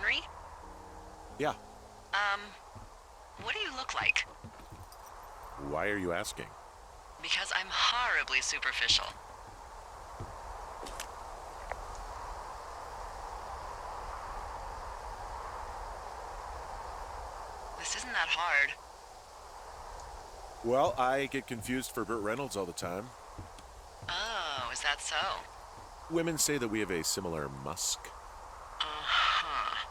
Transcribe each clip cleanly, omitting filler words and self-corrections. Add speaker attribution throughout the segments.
Speaker 1: Henry?
Speaker 2: Yeah.
Speaker 1: Um, what do you look like?
Speaker 2: Why are you asking?
Speaker 1: Because I'm horribly superficial. This isn't that hard.
Speaker 2: Well, I get confused for Burt Reynolds all the time.
Speaker 1: Oh, is that so?
Speaker 2: Women say that we have a similar musk.
Speaker 1: Uh-huh.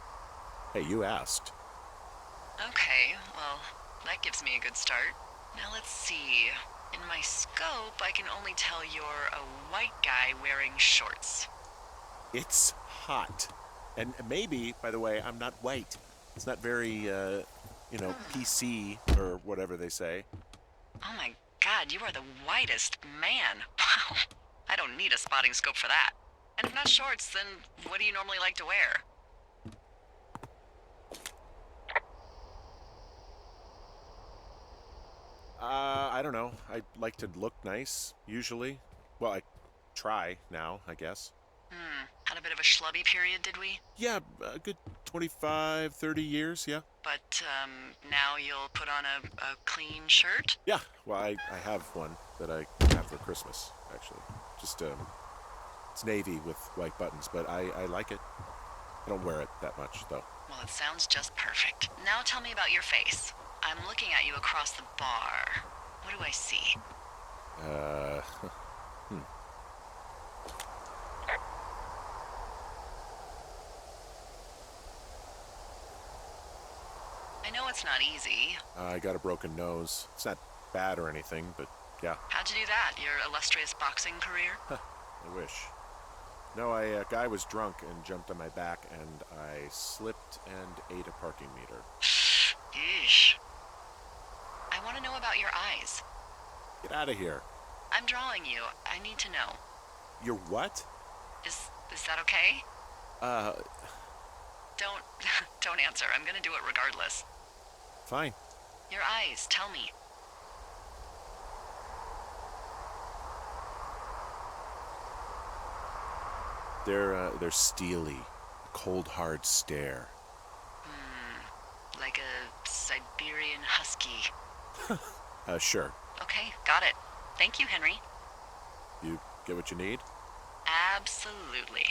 Speaker 2: Hey, you asked.
Speaker 1: Okay, well, that gives me a good start. Now let's see. In my scope, I can only tell you're a white guy wearing shorts.
Speaker 2: It's hot. And maybe, by the way, I'm not white. It's not very, PC or whatever they say.
Speaker 1: Oh my god, you are the whitest man. Wow. I don't need a spotting scope for that. And if not shorts, then what do you normally like to wear?
Speaker 2: I don't know. I like to look nice, usually. Well, I try now, I guess.
Speaker 1: Had a bit of a schlubby period, did we?
Speaker 2: Yeah, a good 25, 30 years, yeah.
Speaker 1: But, now you'll put on a clean shirt?
Speaker 2: Yeah, well, I have one that I have for Christmas, actually. Just, it's navy with white buttons, but I like it. I don't wear it that much, though.
Speaker 1: Well, it sounds just perfect. Now tell me about your face. I'm looking at you across the bar. What do I see? I know it's not easy.
Speaker 2: I got a broken nose. It's not bad or anything, but yeah,
Speaker 1: How'd you do that? Your illustrious boxing career?
Speaker 2: I wish. No, a guy was drunk and jumped on my back, and I slipped and ate a parking meter.
Speaker 1: Eesh. I want to know about your eyes.
Speaker 2: Get out of here.
Speaker 1: I'm drawing you. I need to know.
Speaker 2: You're what?
Speaker 1: Is that okay? Don't don't answer. I'm gonna do it regardless.
Speaker 2: Fine.
Speaker 1: Your eyes, tell me.
Speaker 2: They're steely, cold, hard stare.
Speaker 1: Like a Siberian husky.
Speaker 2: Sure.
Speaker 1: Okay, got it. Thank you, Henry.
Speaker 2: You get what you need?
Speaker 1: Absolutely.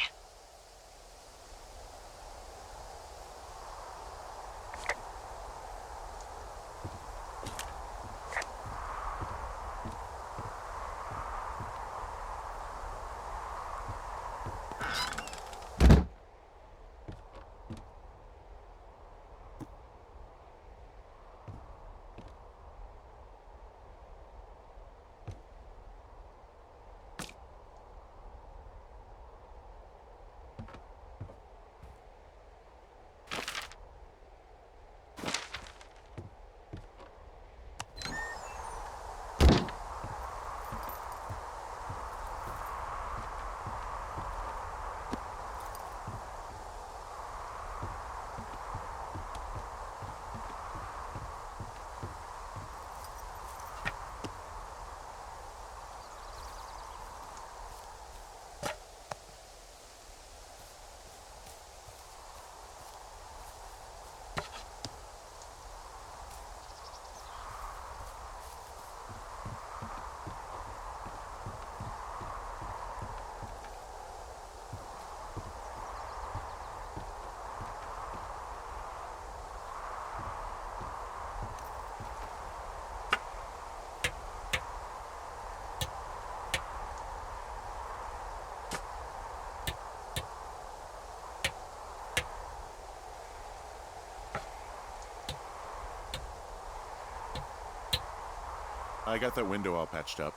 Speaker 2: I got that window all patched up.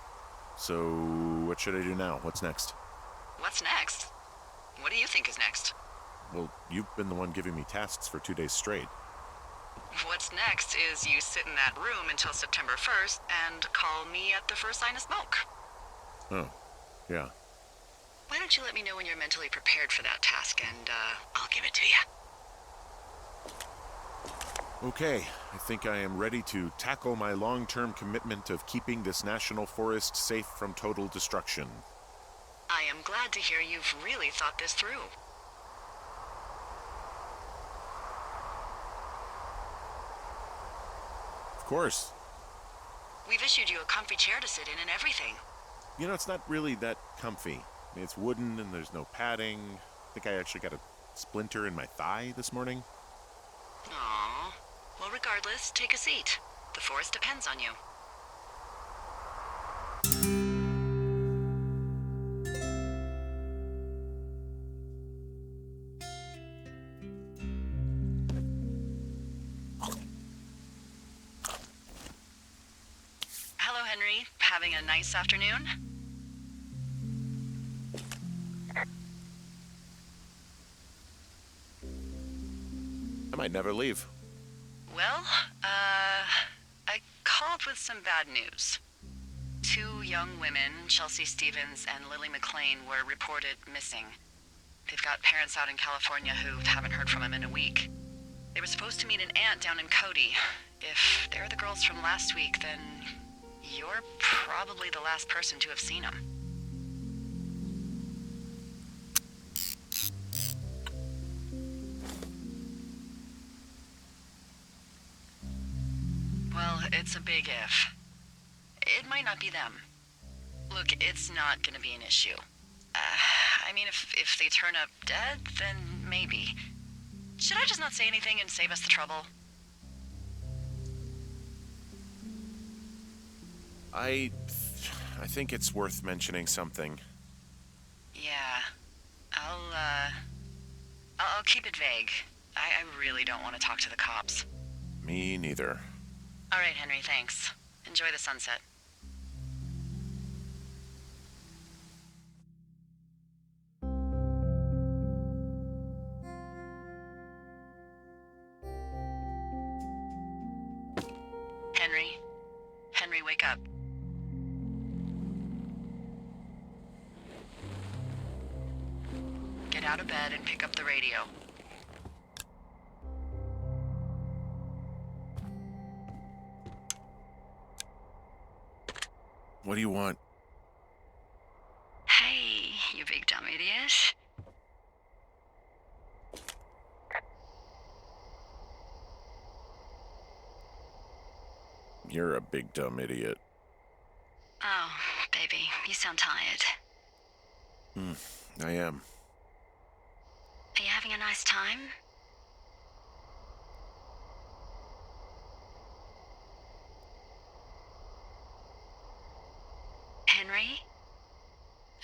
Speaker 2: So, what should I do now? What's next?
Speaker 1: What's next? What do you think is next?
Speaker 2: Well, you've been the one giving me tasks for 2 days straight.
Speaker 1: What's next is you sit in that room until September 1st and call me at the first sign of smoke.
Speaker 2: Oh, yeah.
Speaker 1: Why don't you let me know when you're mentally prepared for that task and, I'll give it to you.
Speaker 2: Okay, I think I am ready to tackle my long-term commitment of keeping this national forest safe from total destruction.
Speaker 1: I am glad to hear you've really thought this through.
Speaker 2: course.
Speaker 1: We've issued you a comfy chair to sit in and everything.
Speaker 2: You know, it's not really that comfy. I mean, it's wooden and there's no padding. I think I actually got a splinter in my thigh this morning.
Speaker 1: Aww. Well, regardless, take a seat. The forest depends on you. Hello, Henry. Having a nice afternoon?
Speaker 2: I might never leave.
Speaker 1: Well, I called with some bad news. 2 young women, Chelsea Stevens and Lily McLean, were reported missing. They've got parents out in California who haven't heard from them in a week. They were supposed to meet an aunt down in Cody. If they're the girls from last week, then you're probably the last person to have seen them. Well, it's a big if. It might not be them. Look, it's not gonna be an issue. I mean, if they turn up dead, then maybe. Should I just not say anything and save us the trouble?
Speaker 2: I think it's worth mentioning something.
Speaker 1: Yeah. I'll keep it vague. I really don't want to talk to the cops.
Speaker 2: Me neither.
Speaker 1: All right, Henry, thanks. Enjoy the sunset. Henry? Henry, wake up. Get out of bed and pick up the radio.
Speaker 2: What do you want?
Speaker 1: Hey, you big dumb idiot.
Speaker 2: You're a big dumb idiot.
Speaker 1: Oh, baby, you sound tired.
Speaker 2: I am.
Speaker 1: Are you having a nice time? Henry?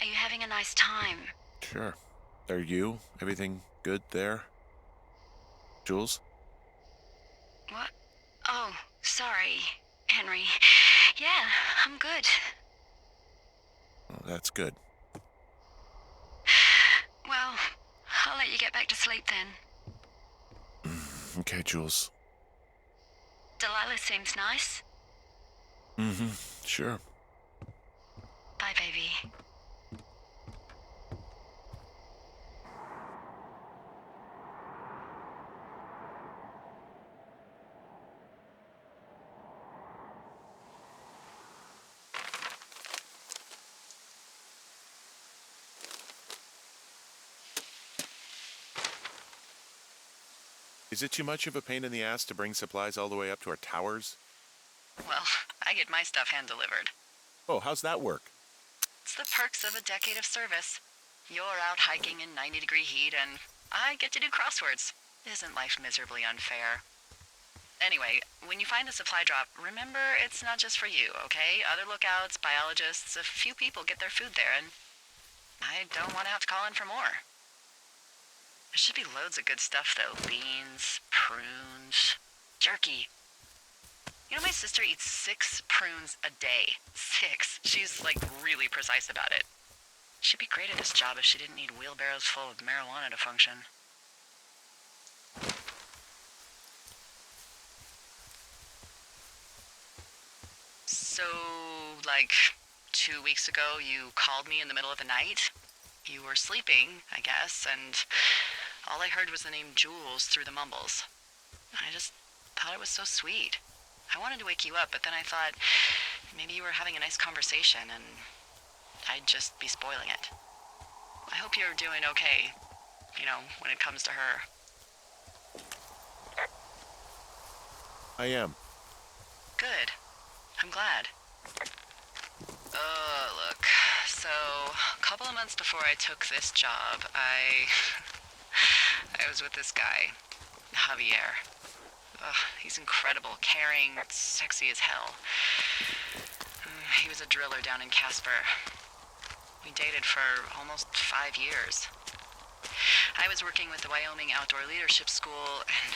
Speaker 1: Are you having a nice time?
Speaker 2: Sure. Are you? Everything good there? Jules?
Speaker 1: What? Oh, sorry, Henry. Yeah, I'm good.
Speaker 2: Oh, that's good.
Speaker 1: Well, I'll let you get back to sleep then.
Speaker 2: Okay, Jules.
Speaker 1: Delilah seems nice.
Speaker 2: Sure.
Speaker 1: Bye, baby.
Speaker 2: Is it too much of a pain in the ass to bring supplies all the way up to our towers?
Speaker 1: Well, I get my stuff hand-delivered.
Speaker 2: Oh, how's that work?
Speaker 1: It's the perks of a decade of service. You're out hiking in 90-degree heat, and I get to do crosswords. Isn't life miserably unfair? Anyway, when you find the supply drop, remember it's not just for you, okay? Other lookouts, biologists, a few people get their food there, and I don't want to have to call in for more. There should be loads of good stuff, though. Beans, prunes, jerky. You know, my sister eats 6 prunes a day. 6. She's, like, really precise about it. She'd be great at this job if she didn't need wheelbarrows full of marijuana to function. So, like, 2 weeks ago, you called me in the middle of the night? You were sleeping, I guess, and all I heard was the name Jules through the mumbles. I just thought it was so sweet. I wanted to wake you up, but then I thought maybe you were having a nice conversation and I'd just be spoiling it. I hope you're doing okay, you know, when it comes to her.
Speaker 2: I am.
Speaker 1: Good. I'm glad. Look. So, a couple of months before I took this job, I was with this guy, Javier. He's incredible, caring, sexy as hell. He was a driller down in Casper. We dated for almost 5 years. I was working with the Wyoming Outdoor Leadership School, and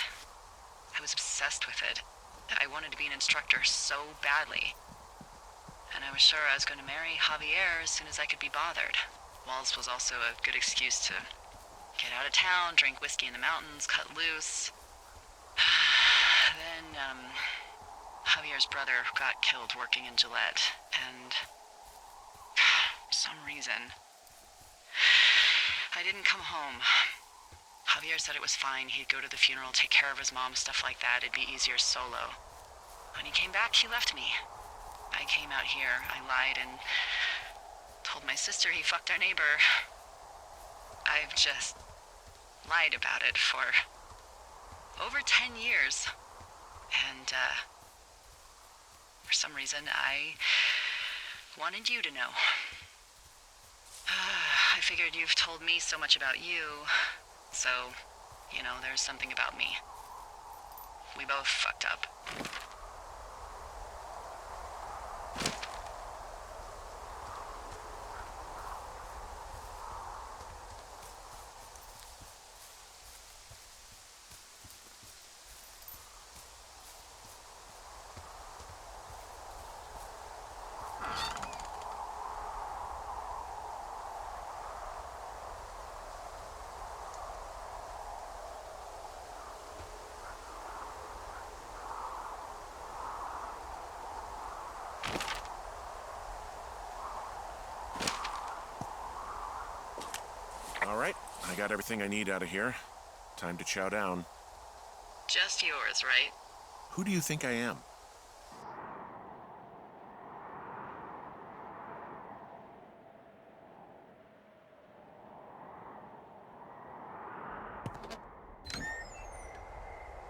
Speaker 1: I was obsessed with it. I wanted to be an instructor so badly. And I was sure I was going to marry Javier as soon as I could be bothered. Walls was also a good excuse to get out of town, drink whiskey in the mountains, cut loose. Then, Javier's brother got killed working in Gillette, and for some reason, I didn't come home. Javier said it was fine. He'd go to the funeral, take care of his mom, stuff like that. It'd be easier solo. When he came back, he left me. I came out here. I lied and told my sister he fucked our neighbor. I've just lied about it for over 10 years. And, for some reason, I wanted you to know. I figured you've told me so much about you, so, there's something about me. We both fucked up.
Speaker 2: All right, I got everything I need out of here. Time to chow down.
Speaker 1: Just yours, right?
Speaker 2: Who do you think I am?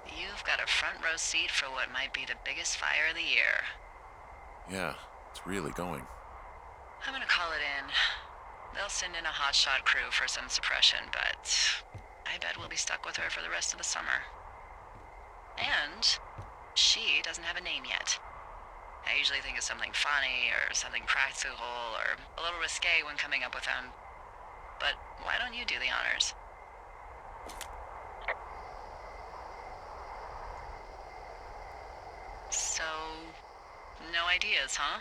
Speaker 1: You've got a front row seat for what might be the biggest fire of the year.
Speaker 2: Yeah, it's really going.
Speaker 1: I'm gonna call it in. They'll send in a hotshot crew for some suppression, but I bet we'll be stuck with her for the rest of the summer. And she doesn't have a name yet. I usually think of something funny or something practical or a little risque when coming up with them. But why don't you do the honors? So, no ideas, huh?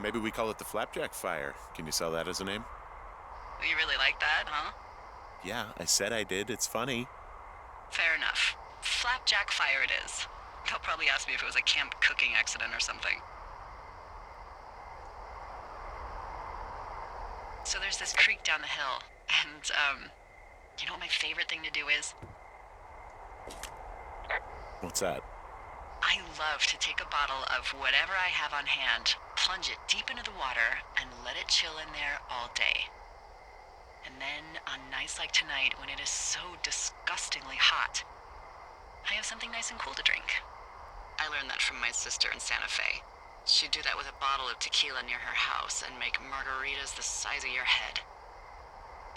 Speaker 2: Maybe we call it the Flapjack Fire. Can you sell that as a name?
Speaker 1: You really like that, huh?
Speaker 2: Yeah, I said I did. It's funny.
Speaker 1: Fair enough. Flapjack Fire it is. They'll probably ask me if it was a camp cooking accident or something. So there's this creek down the hill, and, you know what my favorite thing to do is?
Speaker 2: What's that?
Speaker 1: I love to take a bottle of whatever I have on hand, plunge it deep into the water, and let it chill in there all day. And then, on nights like tonight, when it is so disgustingly hot, I have something nice and cool to drink. I learned that from my sister in Santa Fe. She'd do that with a bottle of tequila near her house and make margaritas the size of your head.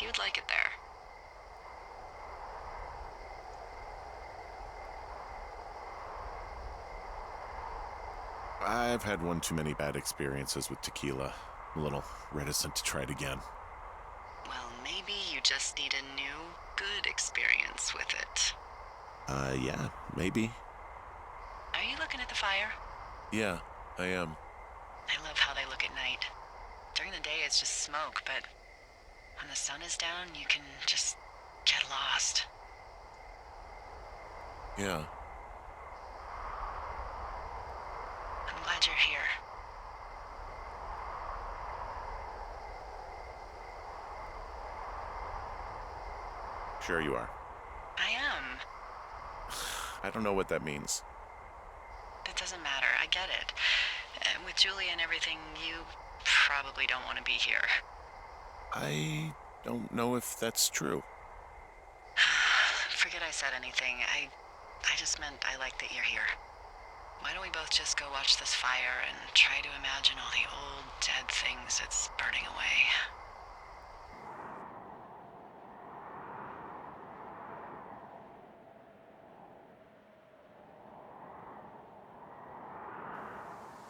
Speaker 1: You'd like it there.
Speaker 2: I've had one too many bad experiences with tequila. I'm a little reticent to try it again.
Speaker 1: Well, maybe you just need a new, good experience with it.
Speaker 2: Yeah, maybe.
Speaker 1: Are you looking at the fire?
Speaker 2: Yeah, I am.
Speaker 1: I love how they look at night. During the day, it's just smoke, but when the sun is down, you can just get lost.
Speaker 2: Yeah.
Speaker 1: I'm glad you're here.
Speaker 2: Sure you are.
Speaker 1: I am.
Speaker 2: I don't know what that means.
Speaker 1: It doesn't matter. I get it. With Julie and everything, you probably don't want to be here.
Speaker 2: I don't know if that's true.
Speaker 1: Forget I said anything. I just meant I like that you're here. why don't we both just go watch this fire and try to imagine all the old, dead things it's burning away?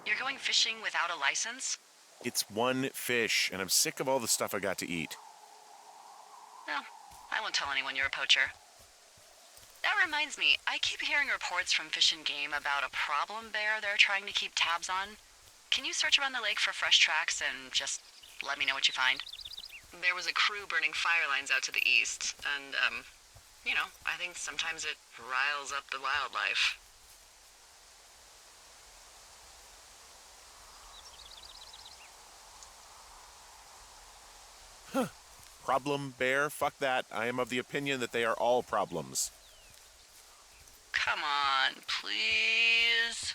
Speaker 1: You're going fishing without a license?
Speaker 2: It's one fish, and I'm sick of all the stuff I got to eat.
Speaker 1: No, I won't tell anyone you're a poacher. That reminds me, I keep hearing reports from Fish and Game about a problem bear they're trying to keep tabs on. Can you search around the lake for fresh tracks and just let me know what you find? There was a crew burning fire lines out to the east, and, I think sometimes it riles up the wildlife.
Speaker 2: Problem bear? Fuck that. I am of the opinion that they are all problems.
Speaker 1: Come on, please.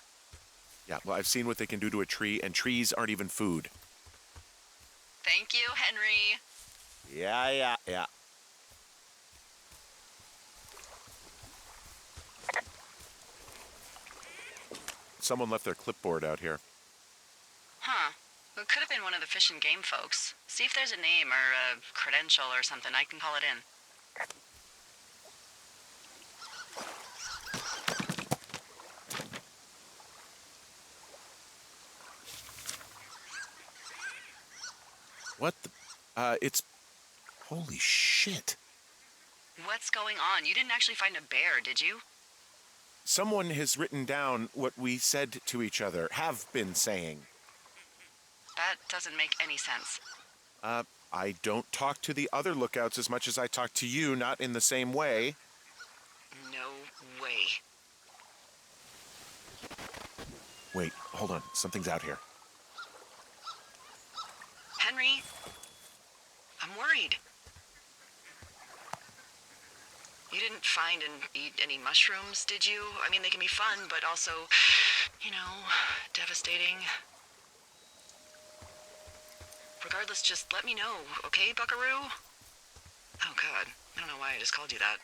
Speaker 2: Yeah, well, I've seen what they can do to a tree, and trees aren't even food.
Speaker 1: Thank you, Henry.
Speaker 2: Yeah. Someone left their clipboard out here.
Speaker 1: Huh. It could have been one of the Fish and Game folks. See if there's a name or a credential or something. I can call it in.
Speaker 2: What the? It's... Holy shit.
Speaker 1: What's going on? You didn't actually find a bear, did you?
Speaker 2: Someone has written down what we said to each other, have been saying.
Speaker 1: That doesn't make any sense.
Speaker 2: I don't talk to the other lookouts as much as I talk to you, not in the same way.
Speaker 1: No way.
Speaker 2: Wait, hold on. Something's out here.
Speaker 1: Henry, I'm worried. You didn't find and eat any mushrooms, did you? I mean, they can be fun, but also, devastating. Regardless, just let me know, okay, buckaroo? Oh, God. I don't know why I just called you that.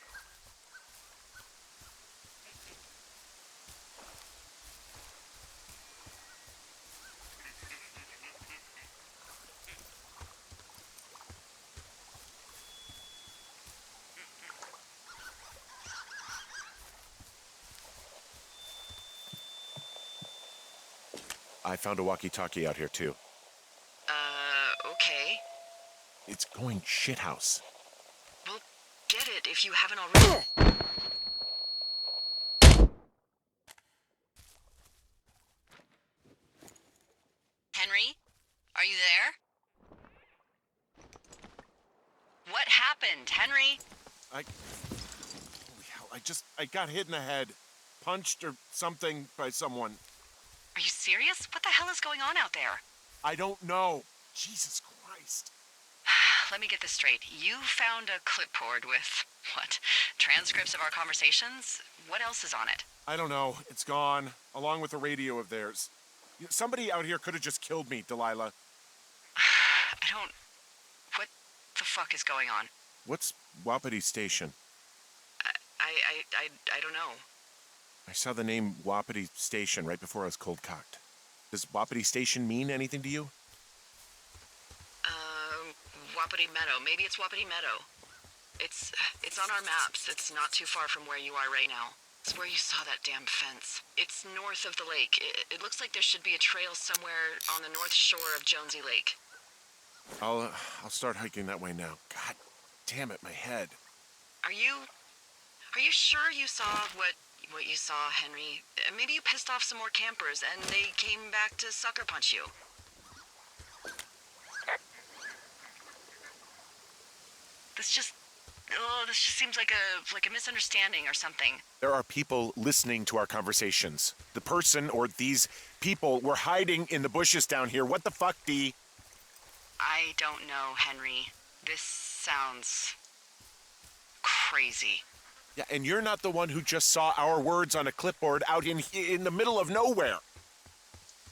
Speaker 2: I found a walkie-talkie out here, too.
Speaker 1: Okay.
Speaker 2: It's going shithouse.
Speaker 1: Well, get it if you haven't already. Henry? Are you there? What happened, Henry?
Speaker 2: Holy hell, I got hit in the head. Punched or something by someone.
Speaker 1: Are you serious? What the hell is going on out there?
Speaker 2: I don't know. Jesus Christ.
Speaker 1: Let me get this straight. You found a clipboard with, what, transcripts of our conversations? What else is on it?
Speaker 2: I don't know. It's gone, along with the radio of theirs. Somebody out here could have just killed me, Delilah.
Speaker 1: What the fuck is going on?
Speaker 2: What's Wapiti Station?
Speaker 1: I don't know.
Speaker 2: I saw the name Wapiti Station right before I was cold-cocked. Does Wapiti Station mean anything to you?
Speaker 1: Wapiti Meadow. Maybe it's Wapiti Meadow. It's on our maps. It's not too far from where you are right now. It's where you saw that damn fence. It's north of the lake. It looks like there should be a trail somewhere on the north shore of Jonesy Lake.
Speaker 2: I'll start hiking that way now. God damn it, my head.
Speaker 1: Are you sure you saw what you saw, Henry? Maybe you pissed off some more campers and they came back to sucker punch you. This just seems like a misunderstanding or something.
Speaker 2: There are people listening to our conversations. The person or these people were hiding in the bushes down here. What the fuck, Dee?
Speaker 1: I don't know, Henry. This sounds crazy.
Speaker 2: Yeah, and you're not the one who just saw our words on a clipboard out in the middle of nowhere.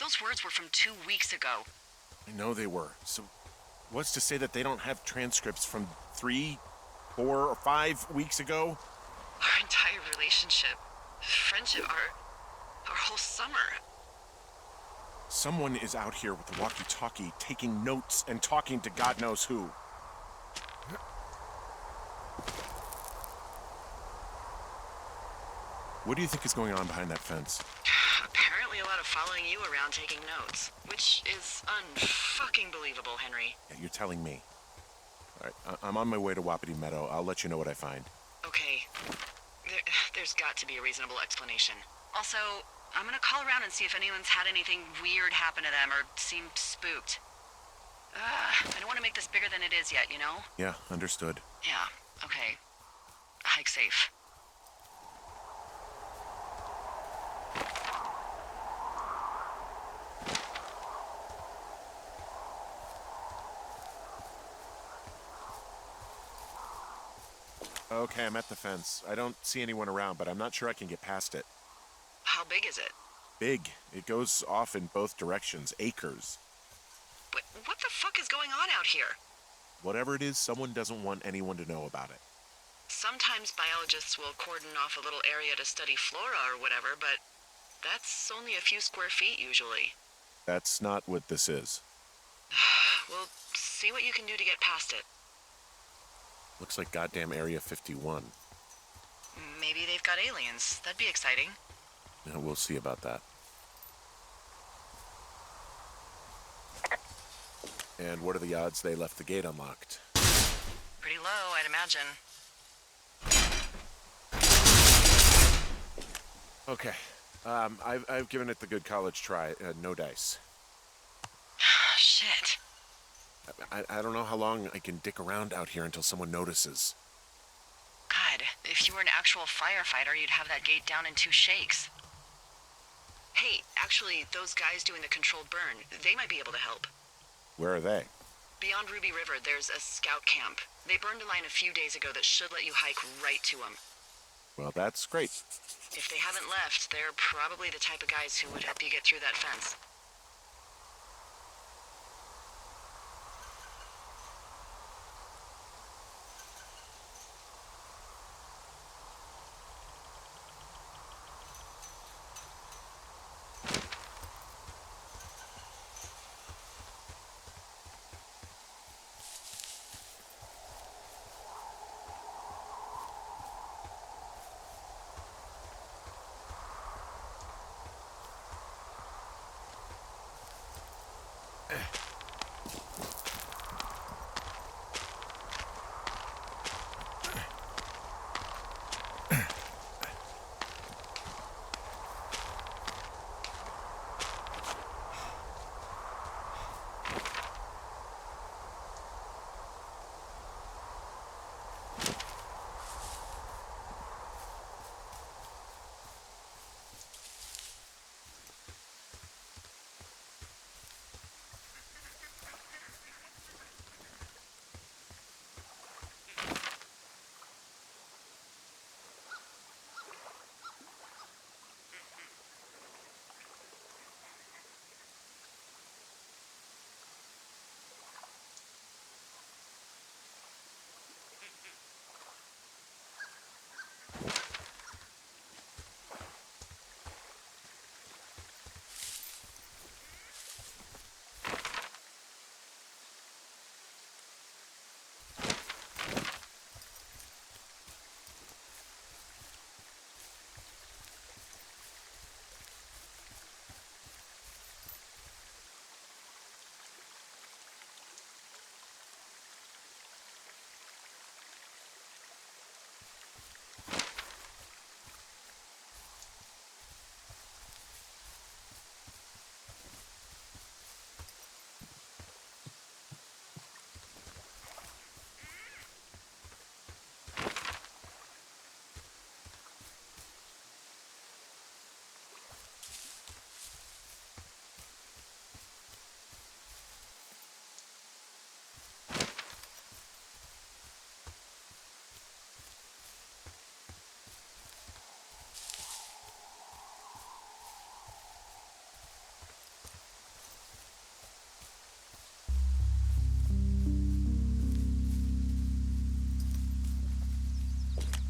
Speaker 1: Those words were from 2 weeks ago.
Speaker 2: I know they were. So what's to say that they don't have transcripts from 3, 4, or 5 weeks ago?
Speaker 1: Our entire relationship, friendship, Our whole summer.
Speaker 2: Someone is out here with the walkie-talkie, taking notes and talking to God knows who. What do you think is going on behind that fence?
Speaker 1: Apparently a lot of following you around taking notes, which is unfucking believable, Henry.
Speaker 2: Yeah, you're telling me. All right, I'm on my way to Wapiti Meadow. I'll let you know what I find.
Speaker 1: Okay. There's got to be a reasonable explanation. Also, I'm gonna call around and see if anyone's had anything weird happen to them or seemed spooked. I don't want to make this bigger than it is yet, you know?
Speaker 2: Yeah, understood.
Speaker 1: Yeah, okay. Hike safe.
Speaker 2: Okay, I'm at the fence. I don't see anyone around, but I'm not sure I can get past it.
Speaker 1: How big is it?
Speaker 2: Big. It goes off in both directions. Acres.
Speaker 1: What the fuck is going on out here?
Speaker 2: Whatever it is, someone doesn't want anyone to know about it.
Speaker 1: Sometimes biologists will cordon off a little area to study flora or whatever, but that's only a few square feet usually.
Speaker 2: That's not what this is.
Speaker 1: Well, see what you can do to get past it.
Speaker 2: Looks like goddamn Area 51.
Speaker 1: Maybe they've got aliens. That'd be exciting.
Speaker 2: Yeah, we'll see about that. And what are the odds they left the gate unlocked?
Speaker 1: Pretty low, I'd imagine.
Speaker 2: Okay. I've given it the good college try. No dice.
Speaker 1: Shit.
Speaker 2: I don't know how long I can dick around out here until someone notices.
Speaker 1: God, if you were an actual firefighter, you'd have that gate down in 2 shakes. Hey, actually, those guys doing the controlled burn, they might be able to help.
Speaker 2: Where are they?
Speaker 1: Beyond Ruby River, there's a scout camp. They burned a line a few days ago that should let you hike right to them.
Speaker 2: Well, that's great.
Speaker 1: If they haven't left, they're probably the type of guys who would help you get through that fence.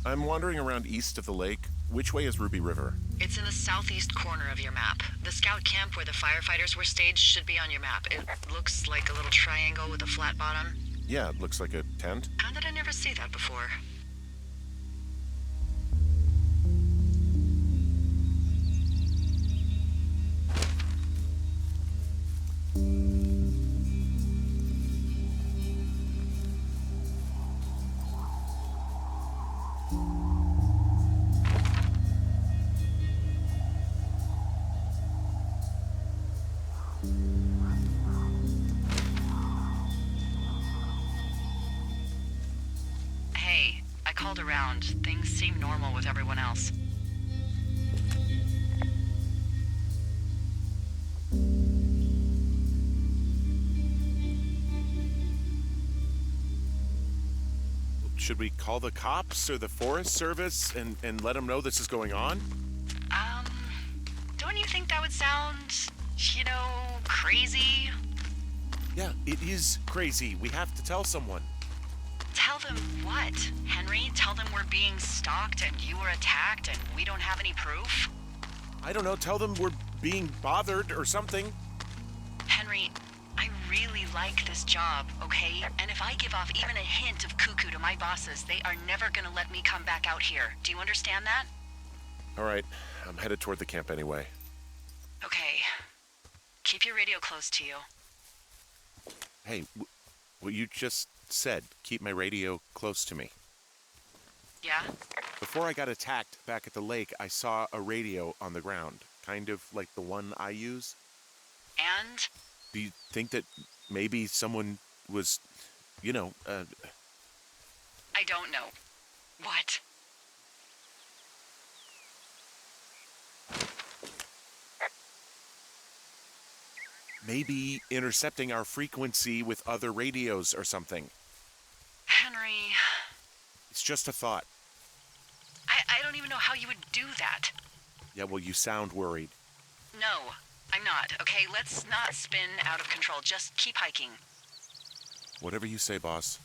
Speaker 2: I'm wandering around east of the lake. Which way is Ruby River?
Speaker 1: It's in the southeast corner of your map. The scout camp where the firefighters were staged should be on your map. It looks like a little triangle with a flat bottom.
Speaker 2: Yeah, it looks like a tent.
Speaker 1: How did I never see that before? Hey, I called around. Things seem normal with everyone else.
Speaker 2: Should we call the cops or the Forest Service and let them know this is going on?
Speaker 1: Don't you think that would sound, crazy?
Speaker 2: Yeah, it is crazy. We have to tell someone.
Speaker 1: Tell them what, Henry? Tell them we're being stalked and you were attacked and we don't have any proof?
Speaker 2: I don't know, tell them we're being bothered or something.
Speaker 1: Henry, I really like this job, okay? And if I give off even a hint of cuckoo to my bosses, they are never gonna let me come back out here. Do you understand that?
Speaker 2: All right, I'm headed toward the camp anyway.
Speaker 1: Okay. Keep your radio close to you.
Speaker 2: Hey, what you just said, keep my radio close to me.
Speaker 1: Yeah?
Speaker 2: Before I got attacked back at the lake, I saw a radio on the ground, kind of like the one I use.
Speaker 1: And?
Speaker 2: Do you think that maybe someone was,
Speaker 1: I don't know. What?
Speaker 2: maybe intercepting our frequency with other radios or something?
Speaker 1: Henry...
Speaker 2: It's just a thought.
Speaker 1: I don't even know how you would do that.
Speaker 2: Yeah, well, you sound worried.
Speaker 1: No, I'm not, okay? Let's not spin out of control. Just keep hiking.
Speaker 2: Whatever you say, boss.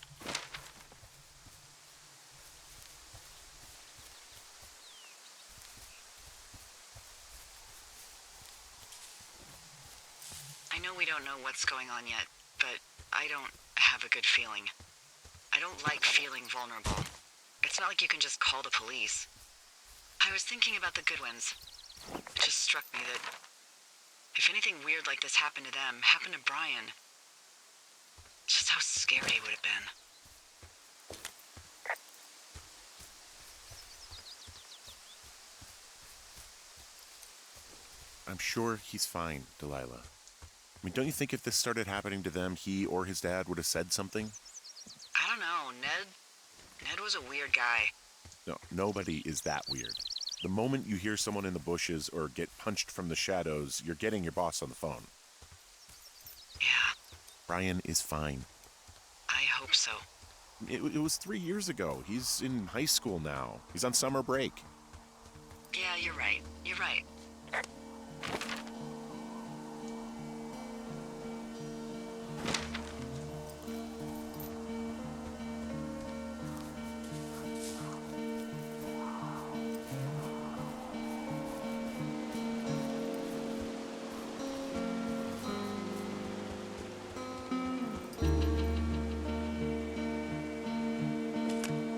Speaker 1: I know we don't know what's going on yet, but I don't have a good feeling. I don't like feeling vulnerable. It's not like you can just call the police. I was thinking about the Goodwins. It just struck me that if anything weird like this happened to them, happened to Brian, just how scary it would have been.
Speaker 2: I'm sure he's fine, Delilah. I mean, don't you think if this started happening to them, he or his dad would have said something?
Speaker 1: I don't know. Ned was a weird guy.
Speaker 2: No, nobody is that weird. The moment you hear someone in the bushes or get punched from the shadows, you're getting your boss on the phone.
Speaker 1: Yeah.
Speaker 2: Brian is fine.
Speaker 1: I hope so.
Speaker 2: It was 3 years ago. He's in high school now. He's on summer break.
Speaker 1: Yeah, you're right. You're right.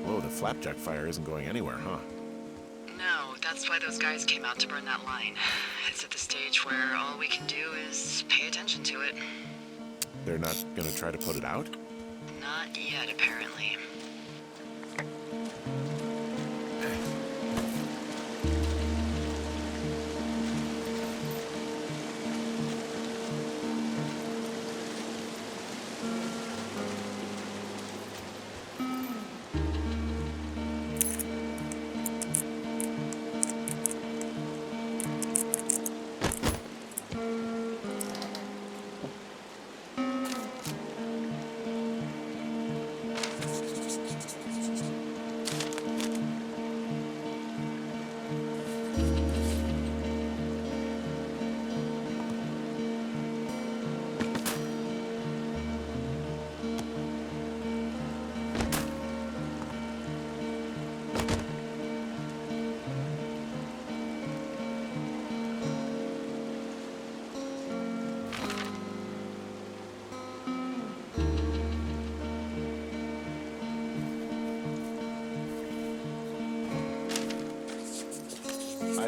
Speaker 2: Whoa, the flapjack fire isn't going anywhere, huh?
Speaker 1: No, that's why those guys came out to burn that line. It's at the stage where all we can do is pay attention to it.
Speaker 2: They're not gonna try to put it out?
Speaker 1: Not yet, apparently.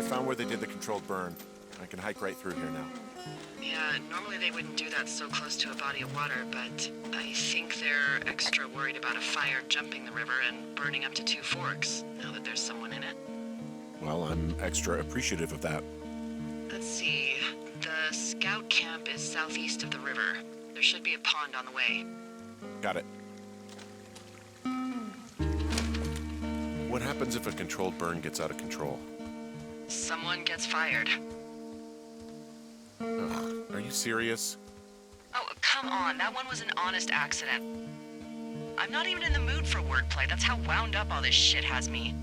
Speaker 2: I found where they did the controlled burn. I can hike right through here now.
Speaker 1: Yeah, normally they wouldn't do that so close to a body of water, but I think they're extra worried about a fire jumping the river and burning up to 2 forks, now that there's someone in it.
Speaker 2: Well, I'm extra appreciative of that.
Speaker 1: Let's see. The scout camp is southeast of the river. There should be a pond on the way.
Speaker 2: Got it. What happens if a controlled burn gets out of control?
Speaker 1: Someone gets fired.
Speaker 2: Ugh, are you serious?
Speaker 1: Oh, come on. That one was an honest accident. I'm not even in the mood for wordplay. That's how wound up all this shit has me.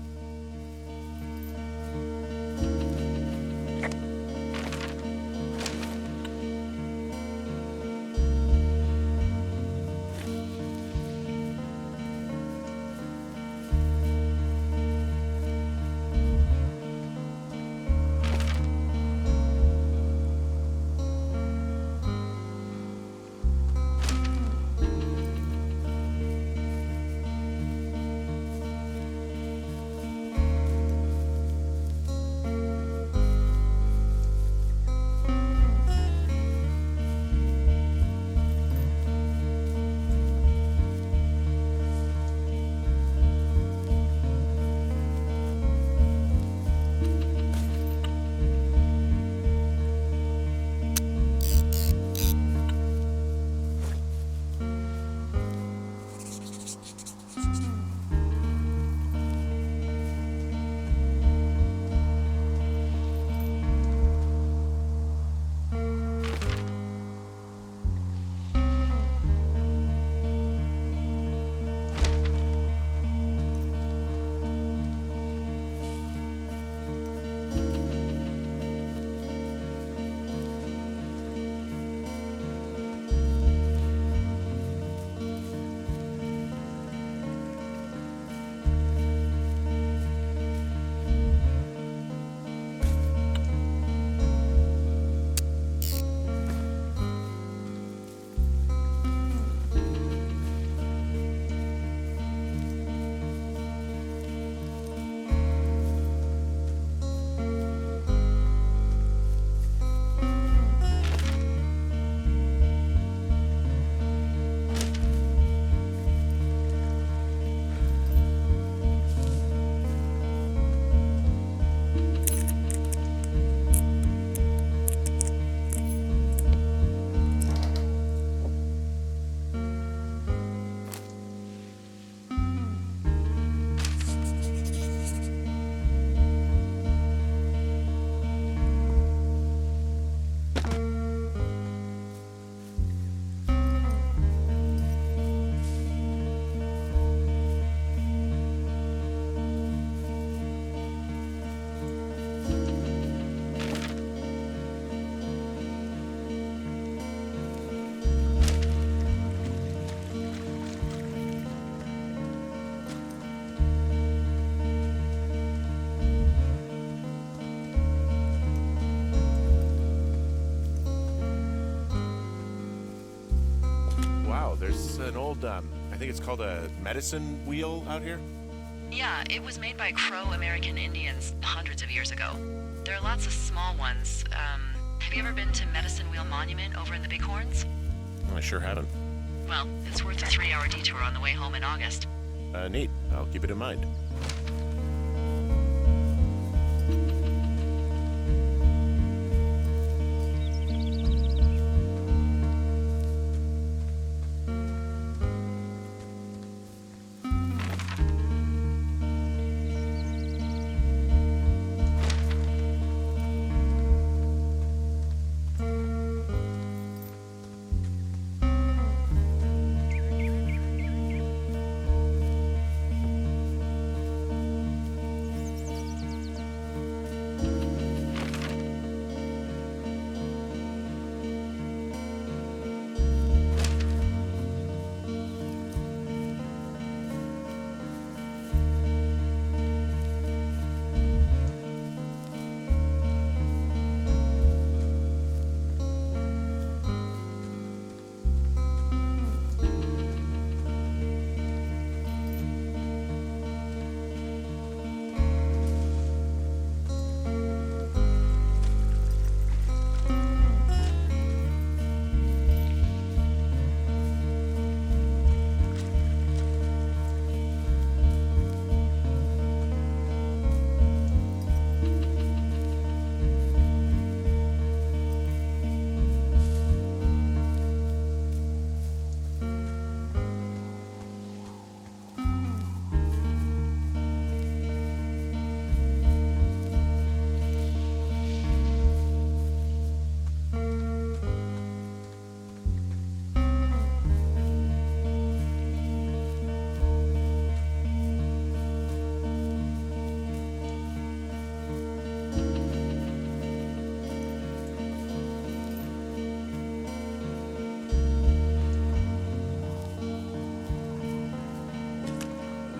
Speaker 2: There's an old, I think it's called a medicine wheel out here.
Speaker 1: Yeah, it was made by Crow American Indians hundreds of years ago. There are lots of small ones. Have you ever been to Medicine Wheel Monument over in the Bighorns?
Speaker 2: I sure haven't.
Speaker 1: Well, it's worth a 3-hour detour on the way home in August.
Speaker 2: Neat. I'll keep it in mind.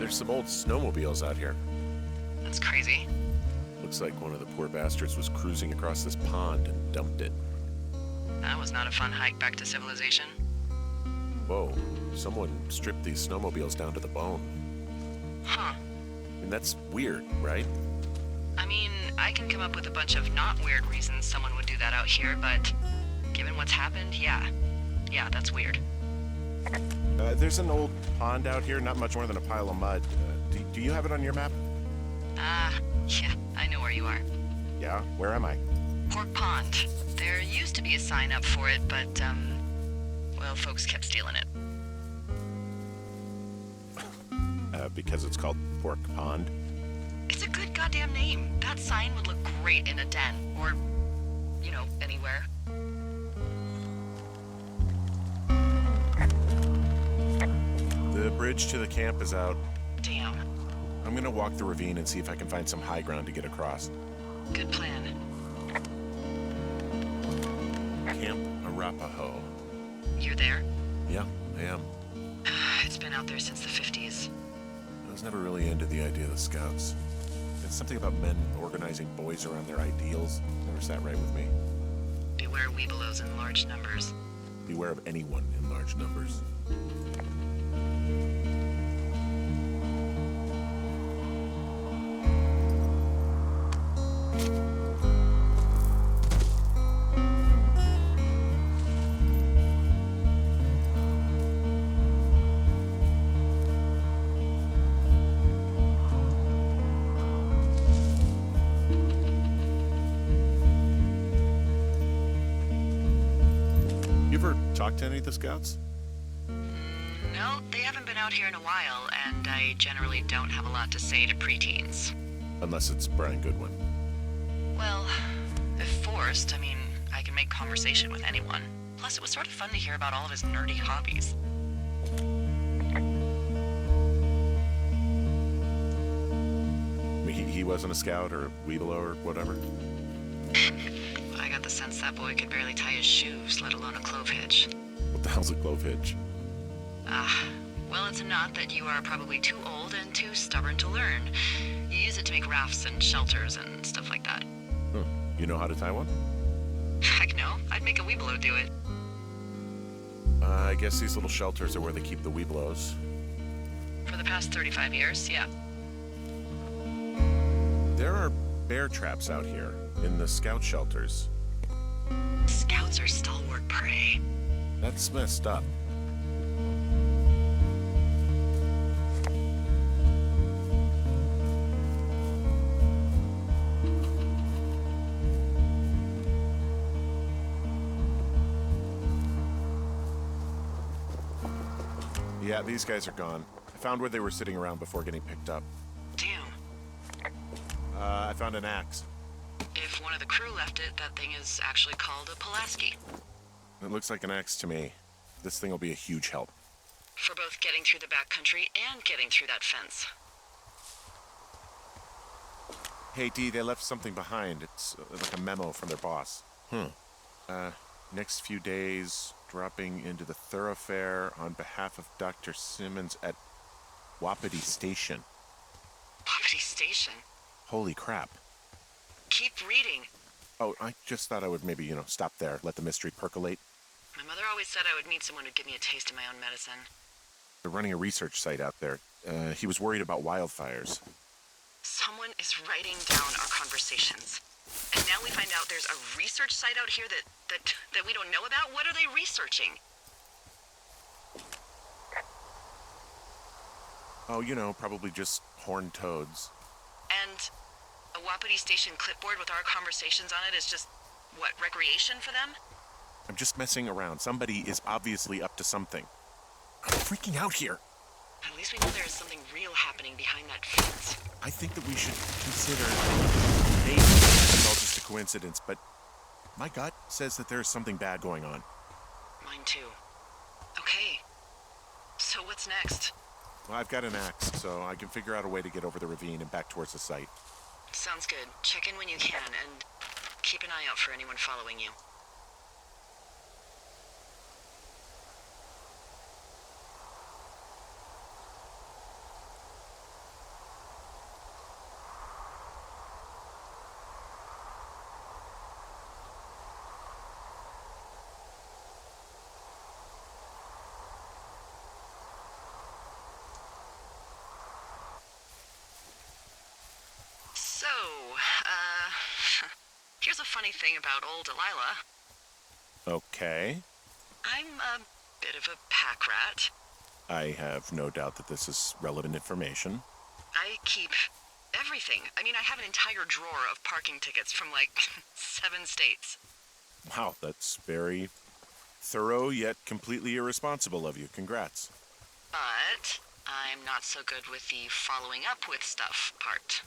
Speaker 2: there's some old snowmobiles out here.
Speaker 1: That's crazy.
Speaker 2: Looks like one of the poor bastards was cruising across this pond and dumped it.
Speaker 1: That was not a fun hike back to civilization.
Speaker 2: Whoa, someone stripped these snowmobiles down to the bone.
Speaker 1: Huh.
Speaker 2: I mean, that's weird, right?
Speaker 1: I mean, I can come up with a bunch of not weird reasons someone would do that out here, but given what's happened, yeah. Yeah, that's weird.
Speaker 2: There's an old pond out here, not much more than a pile of mud. Do you have it on your map?
Speaker 1: Yeah, I know where you are.
Speaker 2: Yeah, where am I?
Speaker 1: Pork Pond. There used to be a sign up for it, but, well, folks kept stealing it.
Speaker 2: Because it's called Pork Pond?
Speaker 1: It's a good goddamn name. That sign would look great in a den, or, you know, anywhere.
Speaker 2: The bridge to the camp is out.
Speaker 1: Damn.
Speaker 2: I'm gonna walk the ravine and see if I can find some high ground to get across.
Speaker 1: Good plan.
Speaker 2: Camp Arapaho.
Speaker 1: You're there?
Speaker 2: Yeah, I am.
Speaker 1: It's been out there since the 50s.
Speaker 2: I was never really into the idea of the Scouts. It's something about men organizing boys around their ideals. Never sat right with me.
Speaker 1: Beware weebelows in large numbers.
Speaker 2: Beware of anyone in large numbers. Talk to any of the Scouts?
Speaker 1: No, they haven't been out here in a while, and I generally don't have a lot to say to preteens.
Speaker 2: Unless it's Brian Goodwin.
Speaker 1: Well, if forced, I mean, I can make conversation with anyone. Plus, it was sort of fun to hear about all of his nerdy hobbies.
Speaker 2: I mean, he wasn't a Scout or a Weebelo or whatever?
Speaker 1: I got the sense that boy could barely tie his shoes, let alone a clove hitch.
Speaker 2: What the hell's a clove hitch?
Speaker 1: Well, it's a knot that you are probably too old and too stubborn to learn. You use it to make rafts and shelters and stuff like that.
Speaker 2: You know how to tie one?
Speaker 1: Heck no, I'd make a Weebelo do it.
Speaker 2: I guess these little shelters are where they keep the Weebelos.
Speaker 1: For the past 35 years, yeah.
Speaker 2: There are bear traps out here in the Scout shelters.
Speaker 1: Scouts are stalwart prey.
Speaker 2: That's messed up. Yeah, these guys are gone. I found where they were sitting around before getting picked up.
Speaker 1: Damn.
Speaker 2: I found an axe.
Speaker 1: If one of the crew left it, that thing is actually called a Pulaski.
Speaker 2: It looks like an axe to me. This thing will be a huge help.
Speaker 1: For both getting through the backcountry and getting through that fence.
Speaker 2: Hey, Dee, they left something behind. It's like a memo from their boss. Next few days, dropping into the thoroughfare on behalf of Dr. Simmons at Wapiti Station.
Speaker 1: Wapiti Station?
Speaker 2: Holy crap.
Speaker 1: Keep reading.
Speaker 2: Oh, I just thought I would maybe, stop there, let the mystery percolate.
Speaker 1: My mother always said I would meet someone who'd give me a taste of my own medicine.
Speaker 2: They're running a research site out there. He was worried about wildfires.
Speaker 1: Someone is writing down our conversations. And now we find out there's a research site out here that we don't know about? What are they researching?
Speaker 2: Oh, probably just horned toads.
Speaker 1: And a Wapiti Station clipboard with our conversations on it is just, what, recreation for them?
Speaker 2: I'm just messing around. Somebody is obviously up to something. I'm freaking out here.
Speaker 1: At least we know there is something real happening behind that fence.
Speaker 2: I think that we should consider maybe it's all just a coincidence, but my gut says that there's something bad going on.
Speaker 1: Mine too. Okay. So what's next?
Speaker 2: Well, I've got an axe, so I can figure out a way to get over the ravine and back towards the site.
Speaker 1: Sounds good. Check in when you can, and keep an eye out for anyone following you. funny thing about old Delilah.
Speaker 2: Okay.
Speaker 1: I'm a bit of a pack rat.
Speaker 2: I have no doubt that this is relevant information.
Speaker 1: I keep everything. I mean, I have an entire drawer of parking tickets from like 7 states.
Speaker 2: Wow, that's very thorough yet completely irresponsible of you. Congrats.
Speaker 1: But I'm not so good with the following up with stuff part.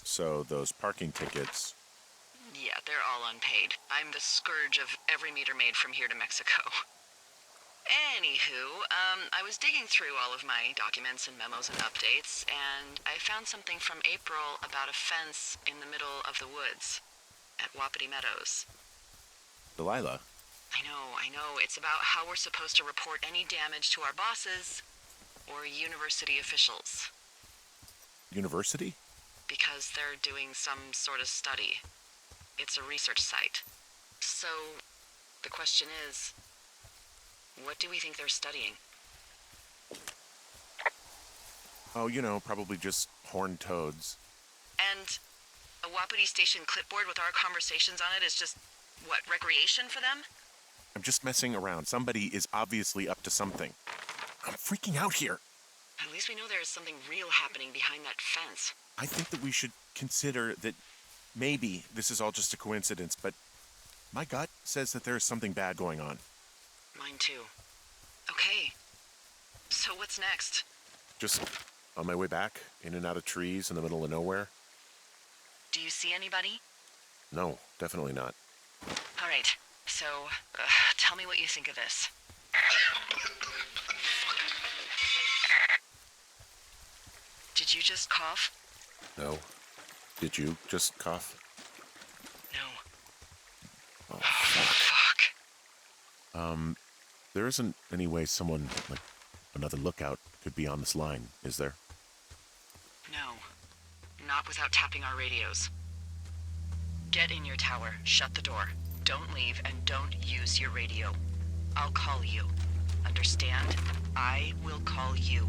Speaker 2: So those parking tickets...
Speaker 1: Yeah, they're all unpaid. I'm the scourge of every meter maid from here to Mexico. Anywho, I was digging through all of my documents and memos and updates, and I found something from April about a fence in the middle of the woods at Wapiti Meadows.
Speaker 2: Delilah.
Speaker 1: I know. It's about how we're supposed to report any damage to our bosses or university officials.
Speaker 2: University?
Speaker 1: Because they're doing some sort of study. It's a research site. So, the question is, what do we think they're studying?
Speaker 2: Oh, probably just horned toads.
Speaker 1: And a Wapiti Station clipboard with our conversations on it is just, what, recreation for them?
Speaker 2: I'm just messing around. Somebody is obviously up to something. I'm freaking out here.
Speaker 1: At least we know there is something real happening behind that fence.
Speaker 2: I think that we should consider that maybe this is all just a coincidence, but my gut says that there is something bad going on.
Speaker 1: Mine too. Okay. So what's next?
Speaker 2: Just on my way back, in and out of trees in the middle of nowhere.
Speaker 1: Do you see anybody?
Speaker 2: No, definitely not.
Speaker 1: All right. So, tell me what you think of this. Did you just cough?
Speaker 2: No. Did you just cough?
Speaker 1: No.
Speaker 2: Oh,
Speaker 1: Fuck.
Speaker 2: There isn't any way someone, like another lookout, could be on this line, is there?
Speaker 1: No. Not without tapping our radios. Get in your tower, shut the door. Don't leave, and don't use your radio. I'll call you. Understand? I will call you.